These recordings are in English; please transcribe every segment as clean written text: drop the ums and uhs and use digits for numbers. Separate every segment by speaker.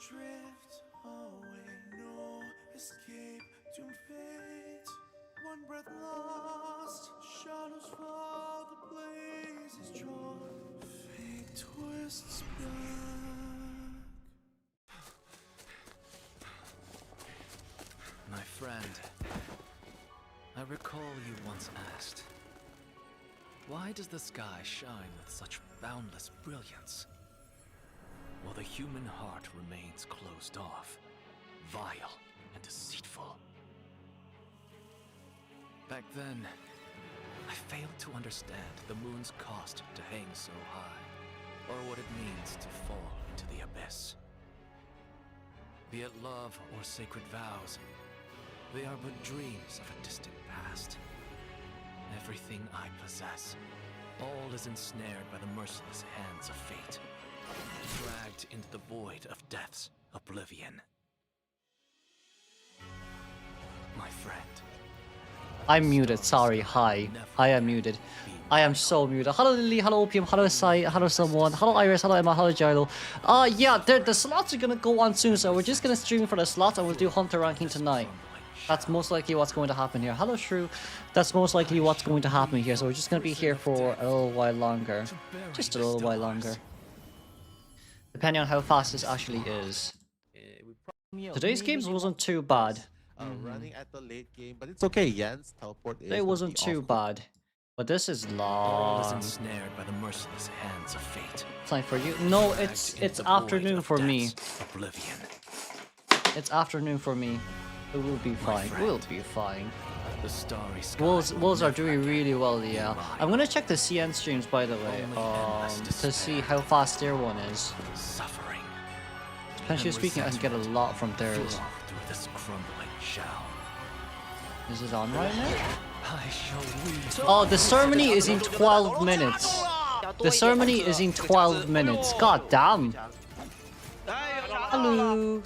Speaker 1: Drift away, no escape to fate. One breath lost, shadows fall, the blaze is drawn. Fate twists back.
Speaker 2: My friend, I recall you once asked, why does the sky shine with such boundless brilliance? While the human heart remains closed off, vile and deceitful. Back then, I failed to understand the moon's cost to hang so high, or what it means to fall into the abyss. Be it love or sacred vows, they are but dreams of a distant past. Everything I possess, all is ensnared by the merciless hands of fate, dragged into the void of death's oblivion. My friend.
Speaker 3: I'm muted, sorry, hi. I am muted. I am so muted. Hello Lily, hello Opium, hello Sai, hello someone, hello Iris, hello Emma, hello Gyro. Yeah, the slots are gonna go on soon, so we're just gonna stream for the slots and we'll do Hunter ranking tonight. That's most likely what's going to happen here. Hello Shrew. That's most likely what's going to happen here, so we're just gonna be here for a little while longer. Just a little while longer. Depending on how fast this actually is. Today's games wasn't too bad.
Speaker 4: Running at the late game, but it's okay. Yen's teleport is
Speaker 3: It wasn't too bad. But this is
Speaker 2: All is
Speaker 3: long.
Speaker 2: ensnared by the merciless hands of fate.
Speaker 3: Time for you. No, it's afternoon for me.
Speaker 2: Oblivion.
Speaker 3: It's afternoon for me. It will be fine. We'll be fine.
Speaker 2: The starry sky.
Speaker 3: Wolves are doing really well, yeah. I'm gonna check the CN streams, by the way, to see how fast their one is.
Speaker 2: Suffering.
Speaker 3: Potentially speaking, I can get a lot from theirs.
Speaker 2: Flow through this crumbling shell.
Speaker 3: Is it on right now?
Speaker 2: I shall weave.
Speaker 3: Oh, the ceremony is in 12 minutes. The ceremony is in 12 minutes. God damn. Hello.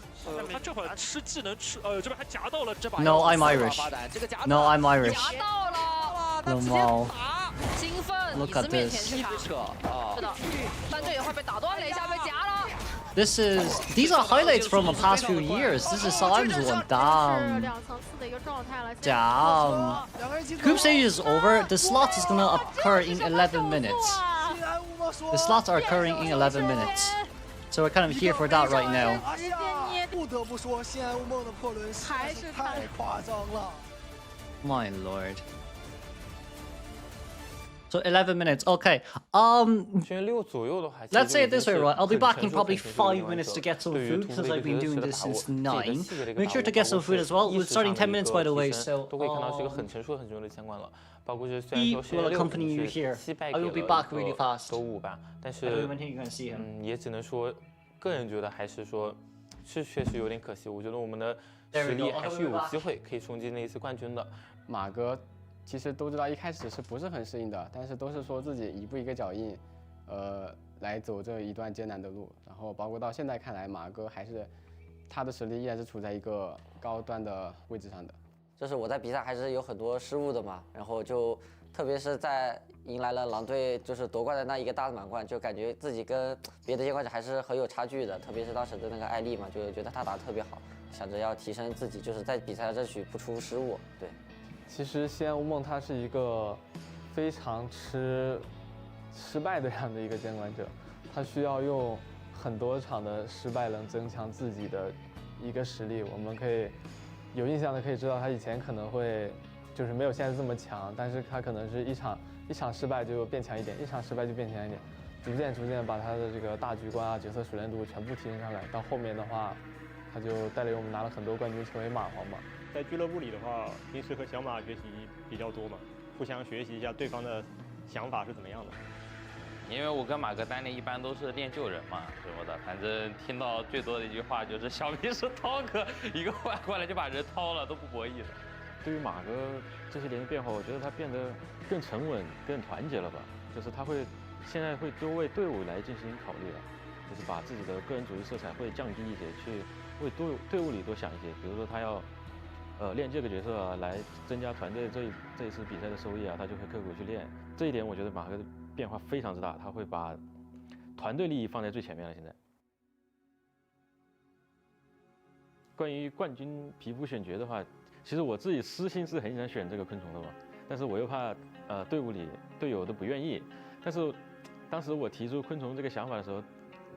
Speaker 3: No, I'm Irish. No, I'm Irish. No more. Look at this. These are highlights from the past few years. This is Salam's one. Damn. Damn. Group stage is over. The slot is gonna occur in 11 minutes. The slots are occurring in 11 minutes. So we're kind of here for that right now. My lord. So 11 minutes. Okay. Let's say it this way, right? I'll be back in probably 5 minutes to get some food because I've been doing this since 9. Make sure to get some food as well. We're starting 10 minutes, by the way. So he will accompany you here. I will be back really fast. I don't even think you're gonna see him.
Speaker 5: 个人觉得还是说，是确实有点可惜。我觉得我们的实力还是有机会可以冲击那一次冠军的。
Speaker 6: 马哥其实都知道一开始是不是很适应的，但是都是说自己一步一个脚印，来走这一段艰难的路。然后包括到现在看来，马哥还是他的实力依然是处在一个高端的位置上的。
Speaker 7: 就是我在比赛还是有很多失误的嘛，然后就特别是在迎来了狼队就是夺冠的那一个大满贯，就感觉自己跟别的接冠者还是很有差距的。特别是当时的那个艾丽嘛，就觉得她打得特别好，想着要提升自己，就是在比赛争取不出失误。对，
Speaker 6: 其实西安乌梦他是一个非常吃失败的这样的一个监管者，他需要用很多场的失败能增强自己的一个实力。我们可以有印象的可以知道，他以前可能会就是没有现在这么强，但是他可能是一场失败就变强一点，一场失败就变强一点，逐渐把他的这个大局观啊、角色熟练度全部提升上来。到后面的话，他就带领我们拿了很多冠军，成为马皇嘛。
Speaker 8: 在俱乐部里的话，平时和小马学习比较多嘛，互相学习一下对方的想法是怎么样的。
Speaker 5: 因为我跟马哥单练一般都是练救人嘛什么的，反正听到最多的一句话就是小明是涛哥，一个换过来就把人掏了，都不博弈的。
Speaker 9: 对于马哥这些年的变化，我觉得他变得更沉稳、更团结了吧。就是他现在会多为队伍来进行考虑了。就是把自己的个人主义色彩会降低一些，去为队伍里多想一些。比如说他要练这个角色啊，来增加团队这一次比赛的收益啊，他就会刻苦去练。这一点我觉得马哥的变化非常之大，他会把团队利益放在最前面了。现在，关于冠军皮肤选角的话，其实我自己私心是很想选这个昆虫的嘛，但是我又怕队伍里队友都不愿意。但是当时我提出昆虫这个想法的时候，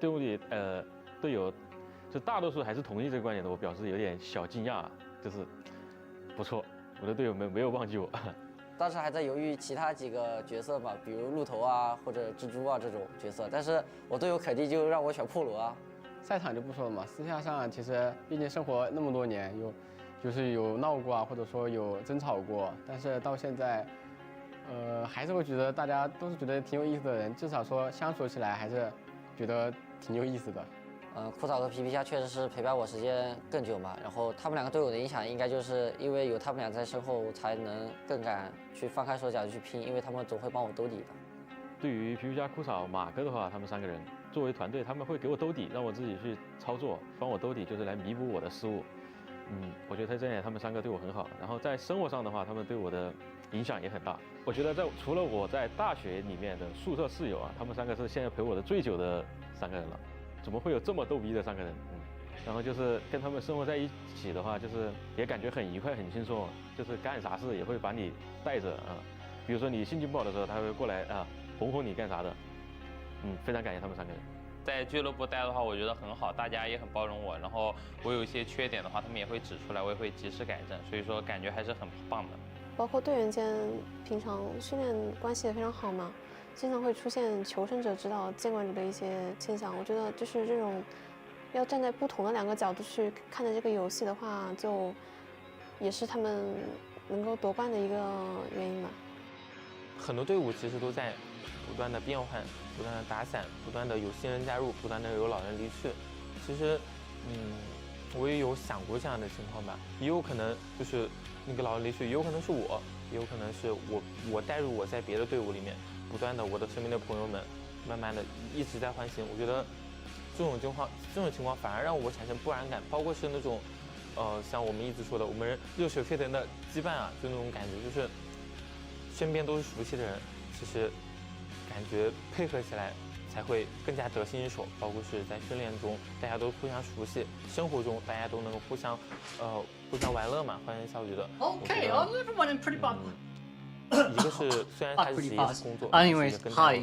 Speaker 9: 队伍里队友就大多数还是同意这个观点的，我表示有点小惊讶，就是不错，我的队友们没有忘记我。
Speaker 7: 当时还在犹豫其他几个角色嘛，比如鹿头啊或者蜘蛛啊这种角色，但是我队友肯定就让我选破罗啊。
Speaker 6: 赛场就不说了嘛，私下上其实毕竟生活那么多年，就是有闹过啊，或者说有争吵过，但是到现在，还是会觉得大家都是觉得挺有意思的人，至少说相处起来还是觉得挺有意思的。
Speaker 7: 库草和皮皮虾确实是陪伴我时间更久嘛，然后他们两个对我的影响，应该就是因为有他们俩在身后，才能更敢去放开手脚去拼，因为他们总会帮我兜底的。
Speaker 9: 对于皮皮虾、库草、马哥的话，他们3个人作为团队，他们会给我兜底，让我自己去操作，帮我兜底，就是来弥补我的失误。我觉得在这点他们3个对我很好。然后在生活上的话，他们对我的影响也很大。我觉得除了我在大学里面的宿舍室友啊，他们3个是现在陪我的最久的3个人了。怎么会有这么逗逼的3个人？然后就是跟他们生活在一起的话，就是也感觉很愉快、很轻松，就是干啥事也会把你带着啊。比如说你心情不好的时候，他会过来啊哄你干啥的。非常感谢他们3个人。
Speaker 5: 在俱乐部待的话，我觉得很好，大家也很包容我。然后我有一些缺点的话，他们也会指出来，我也会及时改正。所以说感觉还是很棒的。
Speaker 10: 包括队员间平常训练关系也非常好嘛。经常会出现求胜者指导监管者的一些倾向，我觉得就是这种要站在不同的2个角度去看待这个游戏的话，就也是他们能够夺冠的一个原因吧。
Speaker 11: 很多队伍其实都在不断的变换、不断的打散、不断的有新人加入、不断的有老人离去。其实，我也有想过这样的情况吧，也有可能就是那个老人离去，也有可能是我，也有可能是我带入我在别的队伍里面。不断的，我的身边的朋友们，慢慢的一直在换新。我觉得这种情况反而让我产生不安感，包括是那种，像我们一直说的，我们热血沸腾的羁绊啊，就那种感觉，就是身边都是熟悉的人，其实感觉配合起来才会更加得心应手。包括是在训练中，大家都互相熟悉，生活中大家都能互相玩乐嘛，欢言笑语的。
Speaker 3: Okay, everyone in pretty bad.
Speaker 11: 一个是虽然它是职业工作
Speaker 3: Anyways, hi.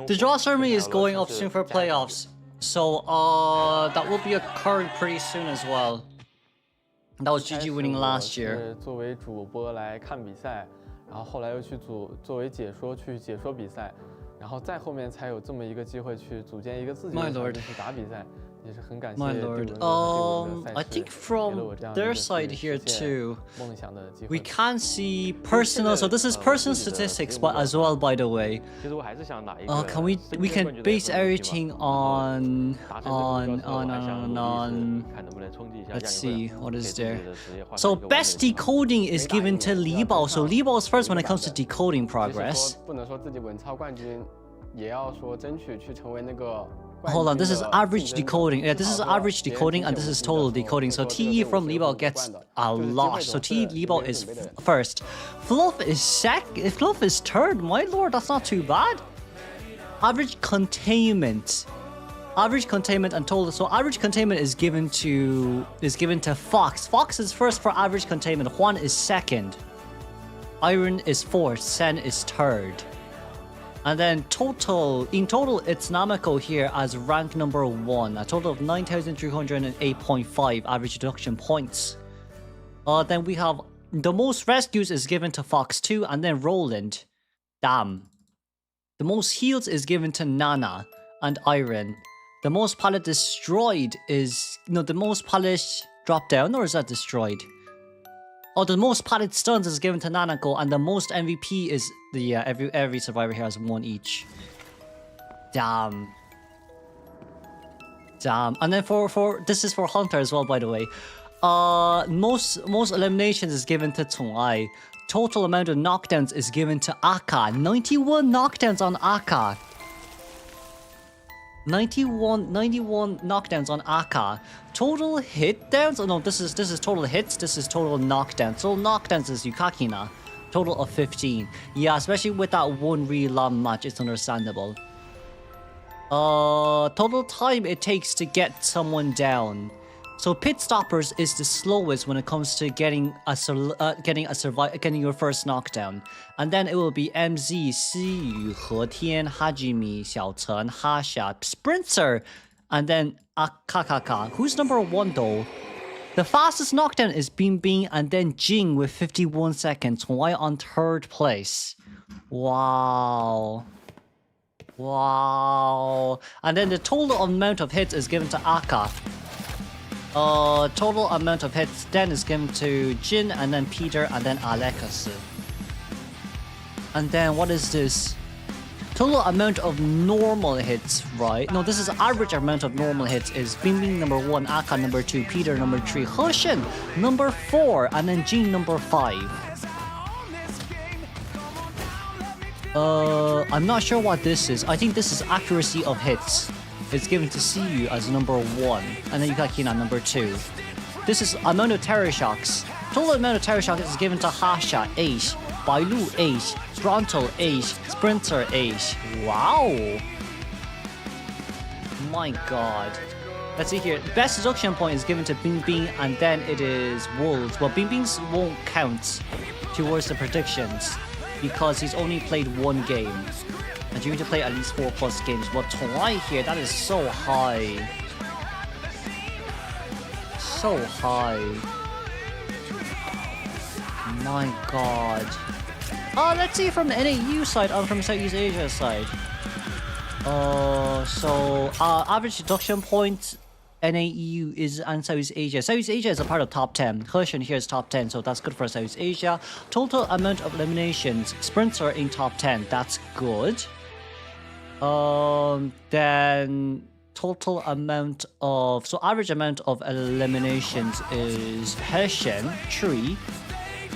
Speaker 3: The draw ceremony is going up soon for playoffs, so that will be occurring pretty soon as well. That was GG winning last year.
Speaker 6: 作为主播来看比赛，然后后来又去作为解说去解说比赛，然后再后面才有这么一个机会去组建一个自己的团队去打比赛。也是很感谢
Speaker 3: My lord, I think from their side here too, we can see personal. So this is personal statistics, but as well, by the way, we can base everything on. Let's see what is there. So best decoding is given to Li Bao. So Li Bao is first when it comes to decoding progress.
Speaker 6: 不能说自己稳操冠军，也要说争取去成为那个。
Speaker 3: Hold on, this is average decoding. Yeah, this is average decoding and this is total decoding. So TE from Libao gets a lot. So TE Libao is first. Fluff is Fluff is third. My lord, that's not too bad. Average containment and total. So average containment is given to Fox. Fox is first for average containment. Juan is second. Iron is fourth. Sen is third. And then in total, it's Namako here as rank number 1, a total of 9,308.5 average deduction points. Then we have the most rescues is given to Fox 2, and then Roland. Damn. The most heals is given to Nana and Iron. The most pallet destroyed is the most pallet dropped down, or is that destroyed? Oh, the most pallet stuns is given to Nanako, and the most MVP is every survivor here has 1 each. Damn. And then for this is for Hunter as well, by the way. Most eliminations is given to Tong-Ai. Total amount of knockdowns is given to Aka. 91 knockdowns on Aka. 91 knockdowns on Aka. Total hit downs? Oh no, this is total hits, this is total knockdowns. Total knockdowns is Yukakina. Total of 15. Yeah, especially with that one really long match, it's understandable. Total time it takes to get someone down. So pit stoppers is the slowest when it comes to getting your first knockdown, and then it will be MZ, Siyu, He Tian, Hajime, Xiao Chen, Hasha, Sprinter, and then Akakaka. Who's number 1 though? The fastest knockdown is Bing Bing, and then Jing with 51 seconds. Why on 3rd place? Wow. Wow. And then the total amount of hits is given to Aka. Total amount of hits then is given to Jin, and then Peter, and then Alexis. And then what is this? Total amount of normal hits, right? No, this is average amount of normal hits is Bing Bing number 1, Aka number 2, Peter number 3, Heshin number 4, and then Jin number 5. I'm not sure what this is. I think this is accuracy of hits. It's given to Siyu as number 1, and then Yukakina number 2. This is amount of terror shocks. Total amount of terror shocks is given to Hasha 8, Bailu 8, Bronto 8, Sprinter 8. Wow! My god. Let's see here. Best deduction point is given to Bing Bing, and then it is Wolves. Well, Bing Bing's won't count towards the predictions because he's only played 1 game. And you need to play at least 4+ games. But right here, that is so high. So high. My god. Let's see from the NAU side, from Southeast Asia side. Average deduction point, NAU is and Southeast Asia. Southeast Asia is a part of top 10. Heshin here is top 10, so that's good for Southeast Asia. Total amount of eliminations. Sprints are in top 10. That's good. Then total amount of average amount of eliminations is Heshin 3,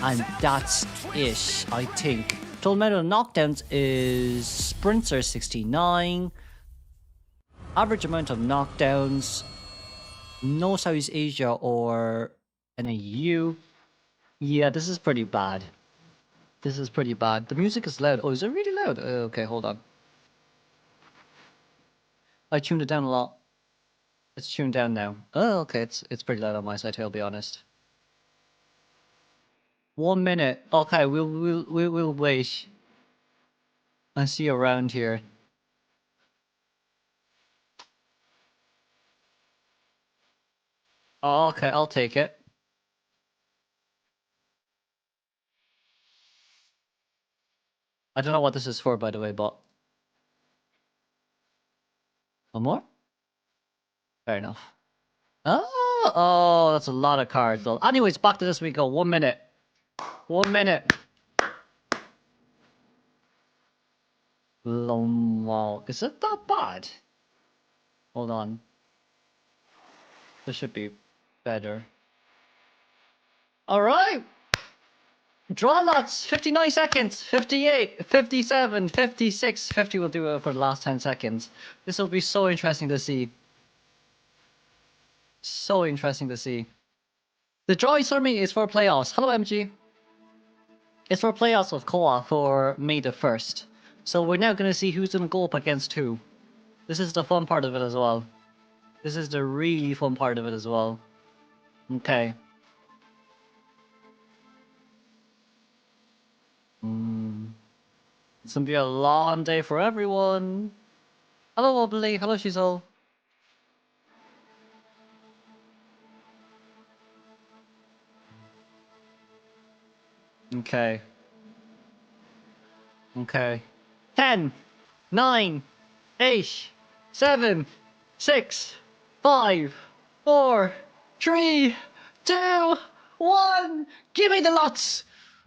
Speaker 3: and that's it, I think. Total amount of knockdowns is Sprinter 69. Average amount of knockdowns, no Southeast Asia or NAU. Yeah, this is pretty bad. This is pretty bad. The music is loud. Oh, is it really loud? Okay, hold on. I tuned it down a lot. It's tuned down now. Oh, okay, it's pretty loud on my side, I'll be honest. 1 minute. Okay, we'll wait. I see you around here. Oh, okay, I'll take it. I don't know what this is for, by the way, but... One more? Fair enough. Oh, that's a lot of cards. Well, anyways, back to this we go. 1 minute. 1 minute. Wow. Is it that bad? Hold on. This should be better. Alright! Draw lots! 59 seconds! 58, 57, 56, 50 will do it for the last 10 seconds. This will be so interesting to see. So interesting to see. The draw ceremony is for playoffs. Hello, MG. It's for playoffs with Coa for May the 1st. So we're now going to see who's going to go up against who. This is the fun part of it as well. This is the really fun part of it as well. Okay. It's gonna be a long day for everyone. Hello, Wobbly. Hello, Shizel. Okay. Okay. 10, 9, 8, 7, 6, 5, 4, 3, 2, 1. Give me the lots.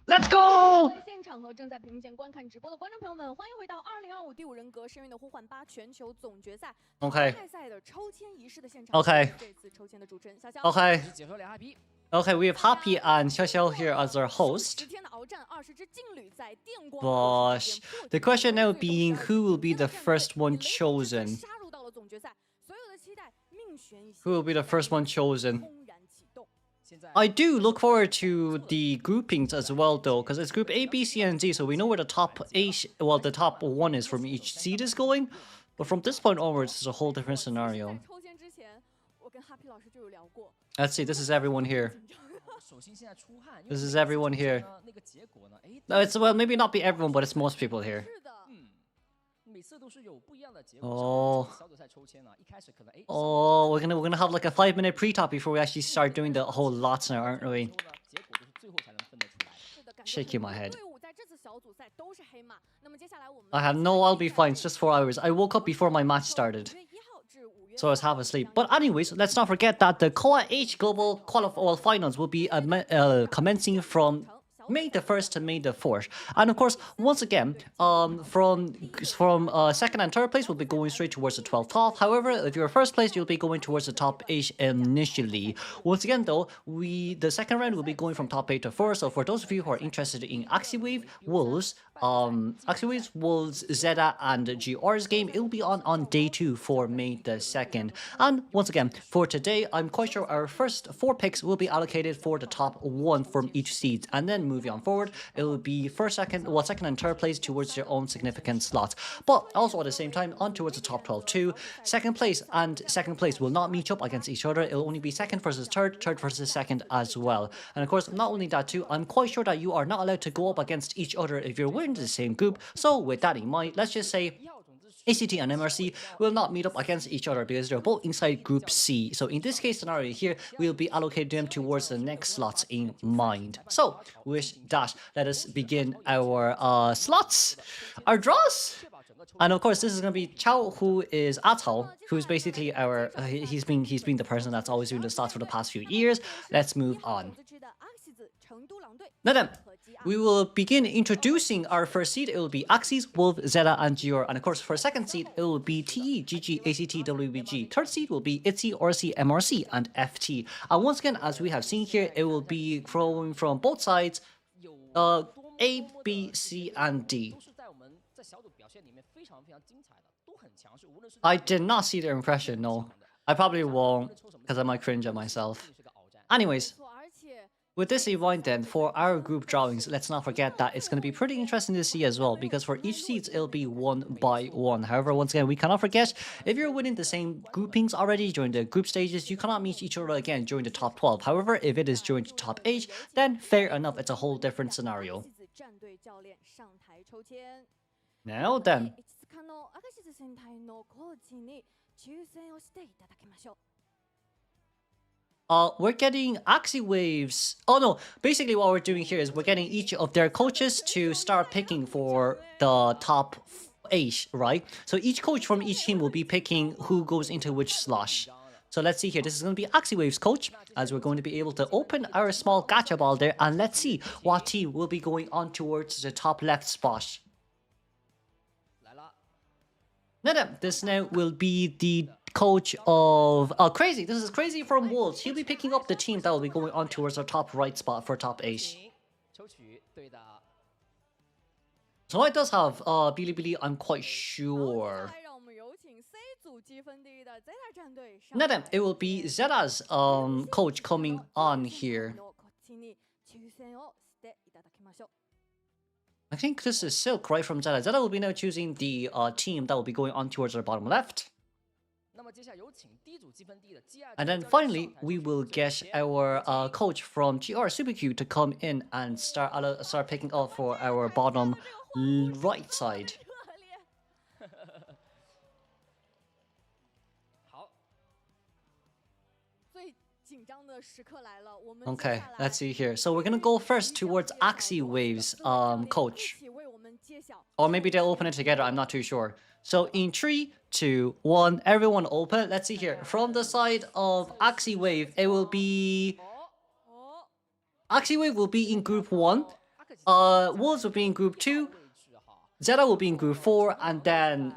Speaker 3: Let's go!
Speaker 12: 现场和正在屏幕前观看直播的观众朋友们，欢迎回到2025第5人格深渊的呼唤8全球总决赛淘汰赛的抽签仪式的现场。
Speaker 3: Okay.
Speaker 12: 这次抽签的主持人潇潇。
Speaker 3: Okay. Okay, we have Happy and Xiaoxiao here as our host. Gosh, the question now being who will be the first one chosen. Who will be the first one chosen? I do look forward to the groupings as well, though, because it's group A, B, C, and D, so we know where the top 8, well, the top 1 is from each seed is going. But from this point onwards, it's a whole different scenario. Let's see, this is everyone here. This is everyone here. No, it's, well, maybe not be everyone, but it's most people here. Oh. Oh, we're gonna have like a 5-minute pre-top before we actually start doing the whole lots now, aren't we? Shaking my head. I have no, I'll be fine. It's just 4 hours. I woke up before my match started, so I was half asleep. But anyways, let's not forget that the Coa H Global Finals will be commencing from May the 1st to May the 4th. And of course, once again, from second and third place, we'll be going straight towards the 12th top. However, if you're first place, you'll be going towards the top 8 initially. Once again, though, the second round will be going from top 8 to 4. So for those of you who are interested in AxiWave, Wolves, Zeta, and GR's game, it will be on day 2 for May the 2nd. And once again, for today, I'm quite sure our first 4 picks will be allocated for the top 1 from each seed, and then moving on forward, it will be second and third place towards your own significant slots. But also at the same time, on towards the top 12 too. Second place and second place will not meet up against each other. It will only be second versus third, third versus second as well. And of course, not only that too, I'm quite sure that you are not allowed to go up against each other if you're within the same group. So with that in mind, let's just say ACT and MRC will not meet up against each other because they're both inside Group C. So in this case scenario here, we'll be allocating them towards the next slots in mind. So with that, let us begin our slots, our draws. And of course, this is going to be Chao, who is Atao, who's basically our, he's been the person that's always doing the slots for the past few years. Let's move on. Now then, we will begin introducing our first seed. It will be Axis, Wolf, Zeta, and GR. And of course, for second seed, it will be TE, GG, ACT, WBG. Third seed will be ITZY, RC, MRC, and FT. And once again, as we have seen here, it will be flowing from both sides, A, B, C, and D. I did not see their impression, no. I probably won't, because I might cringe at myself. Anyways, with this in mind then, for our group drawings, let's not forget that it's going to be pretty interesting to see as well, because for each seeds, it'll be 1 by 1. However, once again, we cannot forget, if you're winning the same groupings already during the group stages, you cannot meet each other again during the top 12. However, if it is during the top 8, then fair enough, it's a whole different scenario. Now then. We're getting AxiWaves. Oh no, basically what we're doing here is we're getting each of their coaches to start picking for the top 8, right? So each coach from each team will be picking who goes into which slot. So let's see here. This is going to be AxiWaves coach, as we're going to be able to open our small gacha ball there, and let's see what team will be going on towards the top left spot. Now, this now will be the coach of Crazy. This is Crazy from Wolves. He'll be picking up the team that will be going on towards our top right spot for top 8. So it does have Bilibili, I'm quite sure. Now then, it will be Zeta's coach coming on here. I think this is Silk, right, from Zeta. Zeta will be now choosing the team that will be going on towards our bottom left. And then finally, we will get our coach from GR Super Q to come in and start picking up for our bottom right side. Okay, let's see here. So we're gonna go first towards AxiWaves coach. Or maybe they'll open it together, I'm not too sure. So in 3, 2, 1, everyone open. Let's see here. From the side of AxiWave, it will be... AxiWave will be in group 1. Wolves will be in group 2. Zeta will be in group 4, and then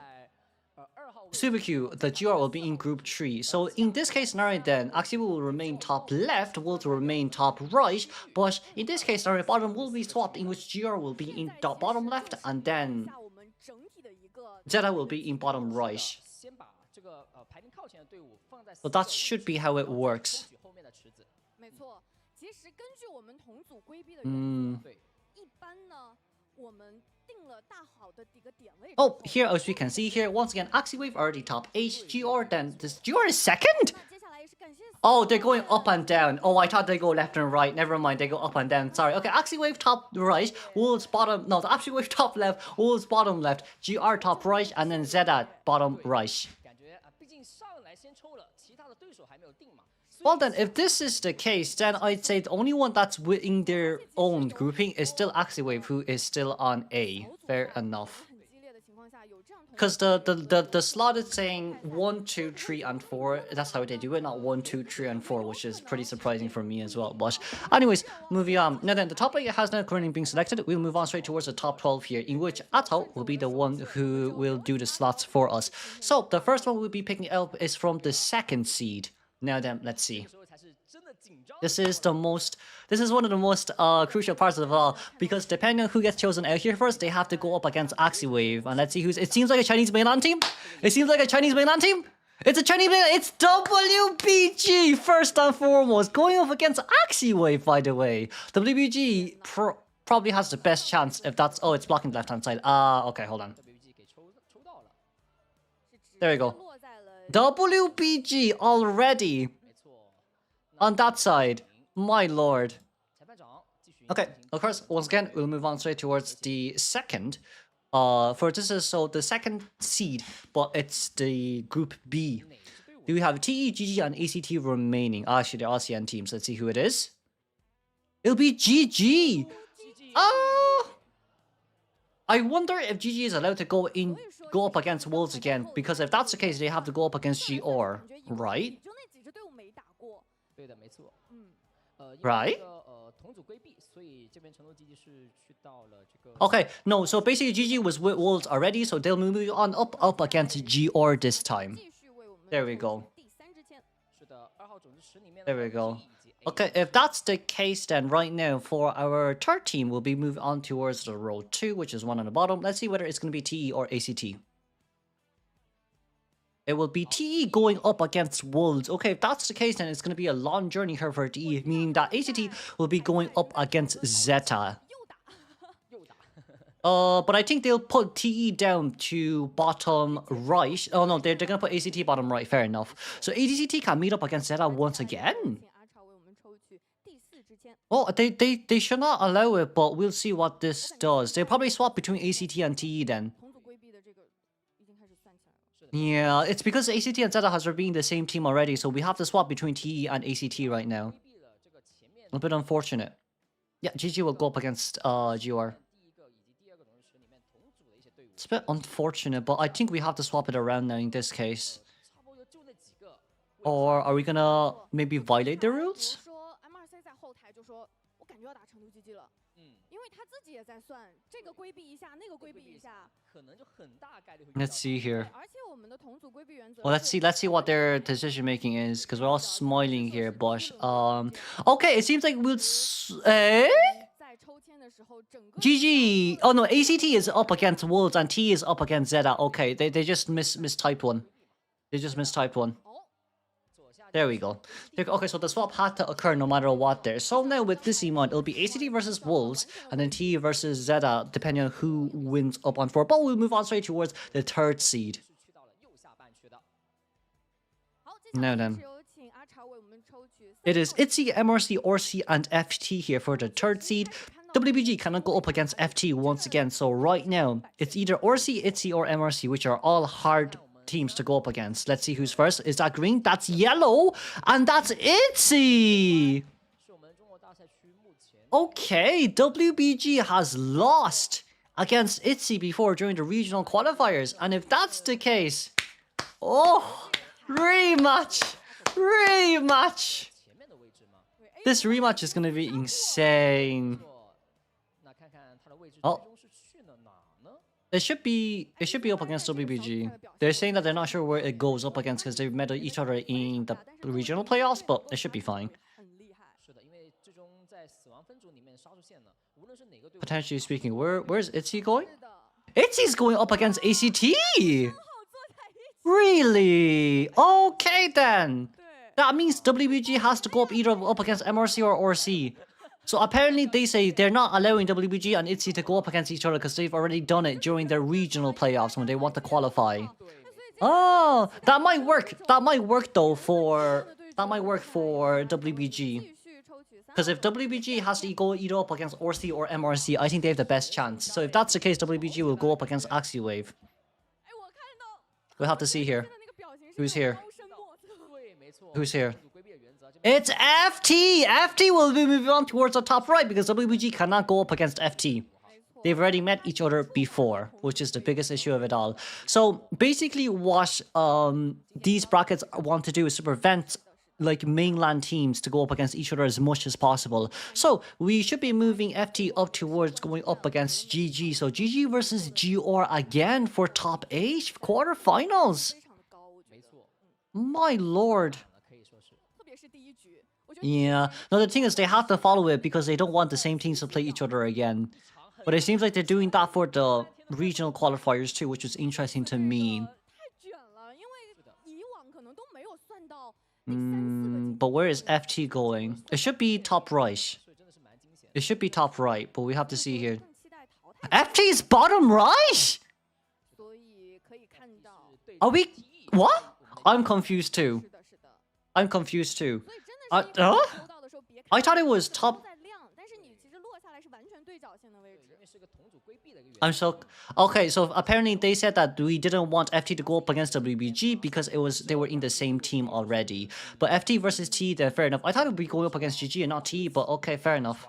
Speaker 3: Super Q, the GR, will be in group 3. So in this case scenario then, AxiWave will remain top left, Wolves will remain top right, but in this case scenario, bottom will be swapped, in which GR will be in the bottom left, and then Zeta will be in bottom right. So that should be how it works.
Speaker 12: 没错，其实根据我们同组规避的原则，一般呢，我们定了大好的几个点位。
Speaker 3: Oh, here as we can see here, once again, Axiwave already top 8, GR then this GR is second? Oh, they're going up and down. Oh, I thought they go left and right. Never mind, they go up and down. Sorry. Okay, Axiwave top right, Wolves bottom. No, the Axiwave top left, Wolves bottom left, GR top right, and then Zeta bottom right. Well then, if this is the case, then I'd say the only one that's within their own grouping is still Axiwave, who is still on A. Fair enough. Because the slot is saying 1, 2, 3, and 4. That's how they do it, not 1, 2, 3, and 4, which is pretty surprising for me as well. But anyways, moving on. Now then, the top 8 has now currently been selected. We'll move on straight towards the top 12 here, in which Ato will be the one who will do the slots for us. So the first one we'll be picking up is from the second seed. Now then, let's see. This is one of the most crucial parts of all, because depending on who gets chosen out here first, they have to go up against Axiwave. And let's see who's. It seems like a Chinese mainland team. It seems like a Chinese mainland team. It's a Chinese mainland. It's WBG first and foremost, going up against Axiwave. By the way, WBG probably has the best chance if that's. Oh, it's blocking the left hand side. Okay, hold on. There we go. WBG already on that side. My lord. Okay, of course, once again, we'll move on straight towards the second. The second seed, but it's the group B. Do we have TE, GG, and ACT remaining? Actually, they're ASEAN teams. Let's see who it is. It'll be GG. I wonder if GG is allowed to go up against Wolves again, because if that's the case, they have to go up against GR, right? Right? Okay, no, so basically GG was with Wolves already, so they'll move on up against GR this time. There we go. There we go. Okay, if that's the case, then right now for our third team, we'll be moving on towards the row 2, which is one on the bottom. Let's see whether it's going to be TE or ACT. It will be TE going up against Wolves. Okay, if that's the case, then it's going to be a long journey here for TE, meaning that ACT will be going up against Zeta. But I think they'll put TE down to bottom right. Oh no, they're going to put ACT bottom right, fair enough. So ACT can meet up against Zeta once again. Oh, they should not allow it, but we'll see what this does. They'll probably swap between ACT and TE then. Yeah, it's because ACT and Zeta has been the same team already, so we have to swap between TE and ACT right now. A bit unfortunate. Yeah, GG will go up against GR. It's a bit unfortunate, but I think we have to swap it around now in this case. Or are we gonna maybe violate the rules? Let's see here. Well, let's see what their decision making is, because we're all smiling here, but okay, it seems like we'll GG. Oh no, ACT is up against Wolves and T is up against Zeta. Okay, they just mistyped one. They just mistyped one. There we go. Okay, so the swap had to occur no matter what there. So now with this in mind, it'll be ACT versus Wolves and then T versus Zeta, depending on who wins up on 4. But we'll move on straight towards the third seed. Now then. It is ITZY, MRC, ORC, and FT here for the third seed. WBG cannot go up against FT once again, so right now, it's either ORC, ITZY, or MRC, which are all hard teams to go up against. Let's see who's first. Is that green? That's yellow! And that's ITZY! Okay, WBG has lost against ITZY before during the regional qualifiers, and if that's the case... Oh! Rematch! Rematch! This rematch is gonna be insane. Oh. It should be up against WBG. They're saying that they're not sure where it goes up against because they've met each other in the regional playoffs, but it should be fine. Potentially speaking, where's ITZY going? ITZY's going up against ACT! Really? Okay then. That means WBG has to go up either up against MRC or RC. So apparently they say they're not allowing WBG and ITZY to go up against each other because they've already done it during their regional playoffs when they want to qualify. Oh, that might work. That might work though for WBG. Because if WBG has to go either up against RC or MRC, I think they have the best chance. So if that's the case, WBG will go up against AxiWave. We'll have to see here. Who's here? Who's here? It's FT! FT will be moving on towards the top right because WBG cannot go up against FT. They've already met each other before, which is the biggest issue of it all. So basically what these brackets want to do is to prevent like mainland teams to go up against each other as much as possible. So we should be moving FT up towards going up against GG. So GG versus GR again for top 8 quarterfinals. My lord. Yeah. No, the thing is they have to follow it because they don't want the same teams to play each other again. But it seems like they're doing that for the regional qualifiers too, which is interesting to me. But where is FT going? It should be top right. It should be top right, but we have to see here. FT is bottom right? Are we... What? I'm confused too. I'm confused too. I thought it was top... I'm so... Okay, so apparently they said that we didn't want FT to go up against WBG because they were in the same team already. But FT versus T, then fair enough. I thought it would be going up against GG and not T, but okay, fair enough.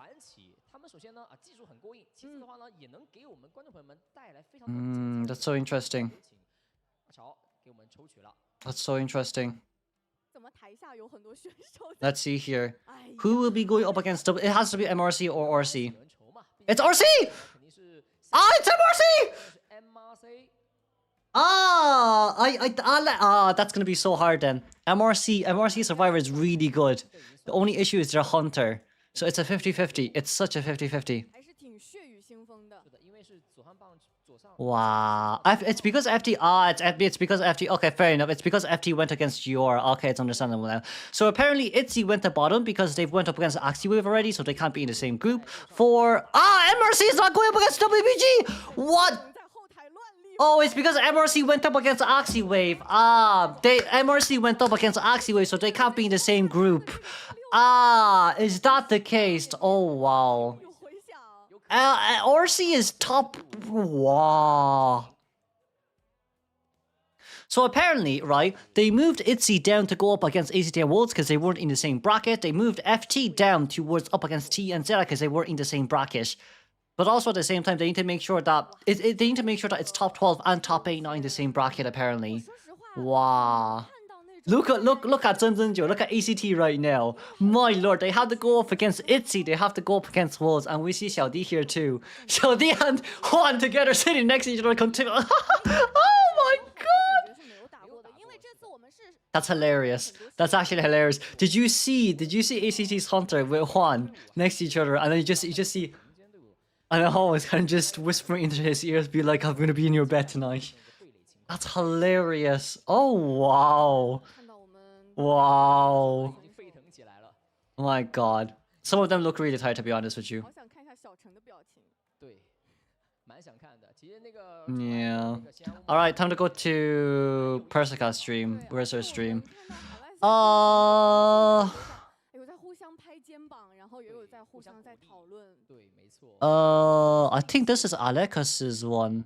Speaker 3: That's so interesting. That's so interesting. Let's see here. Who will be going up against W? It has to be MRC or RC. It's RC! Ah, it's MRC! That's gonna be so hard then. MRC Survivor is really good. The only issue is their Hunter. So it's a 50-50. It's such a 50-50. Wow. It's because FT... it's because FT... Okay, fair enough. It's because FT went against GR. Okay, it's understandable now. So apparently ITZY went to bottom because they've went up against AxiWave already, so they can't be in the same group. MRC is not going up against WBG! What? Oh, it's because MRC went up against AxiWave. MRC went up against AxiWave, so they can't be in the same group. Is that the case? Oh, wow. RC is top... Wow. So apparently, right, they moved ITZY down to go up against ACT and Wolves because they weren't in the same bracket. They moved FT down towards up against T and Zera because they weren't in the same bracket. But also at the same time, they need to make sure that it's top 12 and top 8 not in the same bracket. Apparently, wow. Look at Zhen Zhenjiu. Look at ACT right now. My lord, they have to go up against ITZY. They have to go up against Wolves, and we see Xiaodi here too. Xiaodi and Juan together sitting next to each other. Oh my god! That's hilarious. That's actually hilarious. Did you see ACT's Hunter with Juan next to each other, and then you just see. And Juan was kind of just whispering into his ears, be like, "I'm gonna be in your bed tonight." That's hilarious. Oh, wow. Wow. Oh my god. Some of them look really tight, to be honest with you. Yeah. Alright, time to go to Persica's stream. Where's her stream? I think this is Alexis's one.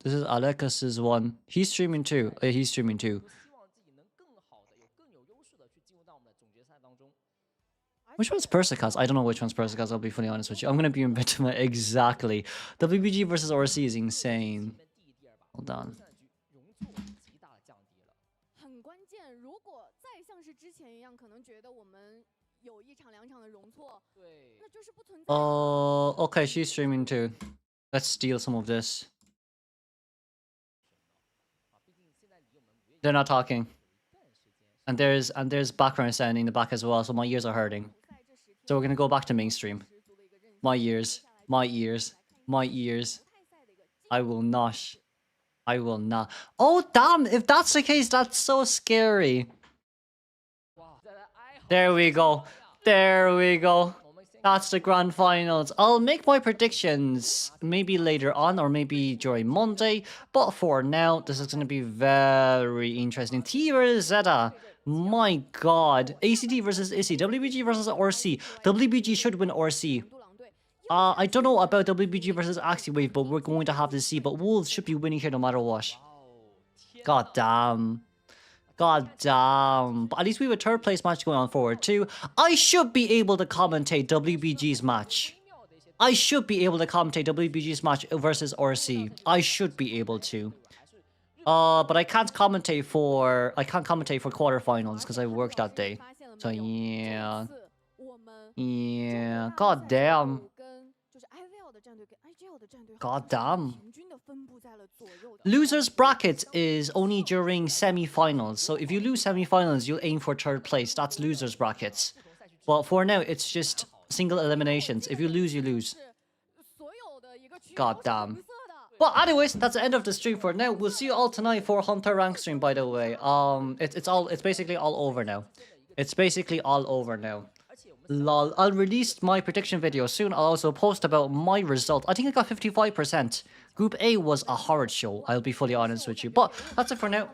Speaker 3: This is Alexis's one. He's streaming too. He's streaming too. Which one's Persica's? I don't know which one's Persica's, I'll be fully honest with you. I'm gonna be in bed tonight. Exactly. WBG versus RC is insane. Hold on. Oh, okay, she's streaming too. Let's steal some of this. They're not talking. And there's background sound in the back as well, so my ears are hurting. So we're gonna go back to mainstream. My ears. My ears. My ears. I will not. I will not. Oh, damn. If that's the case, that's so scary. There we go. There we go. That's the grand finals. I'll make my predictions maybe later on or maybe during Monday. But for now, this is going to be very interesting. T versus Zeta. My god. ACT versus ISSI. WBG versus RC. WBG should win RC. I don't know about WBG versus AxiWave, but we're going to have to see. But Wolves should be winning here no matter what. God damn. God damn. But at least we have a third place match going on forward too. I should be able to commentate WBG's match. I should be able to commentate WBG's match versus RC. I should be able to. But I can't commentate for quarterfinals because I worked that day. So yeah. Yeah. God damn. God damn. Losers bracket is only during semi-finals. So if you lose semi-finals, you'll aim for third place. That's losers brackets. But for now, it's just single eliminations. If you lose, you lose. God damn. But anyways, that's the end of the stream for now. We'll see you all tonight for Hunter rank stream, by the way. It's basically all over now. It's basically all over now. Lol. I'll release my prediction video soon. I'll also post about my result. I think I got 55%. Group A was a horrid show, I'll be fully honest with you. But that's it for now.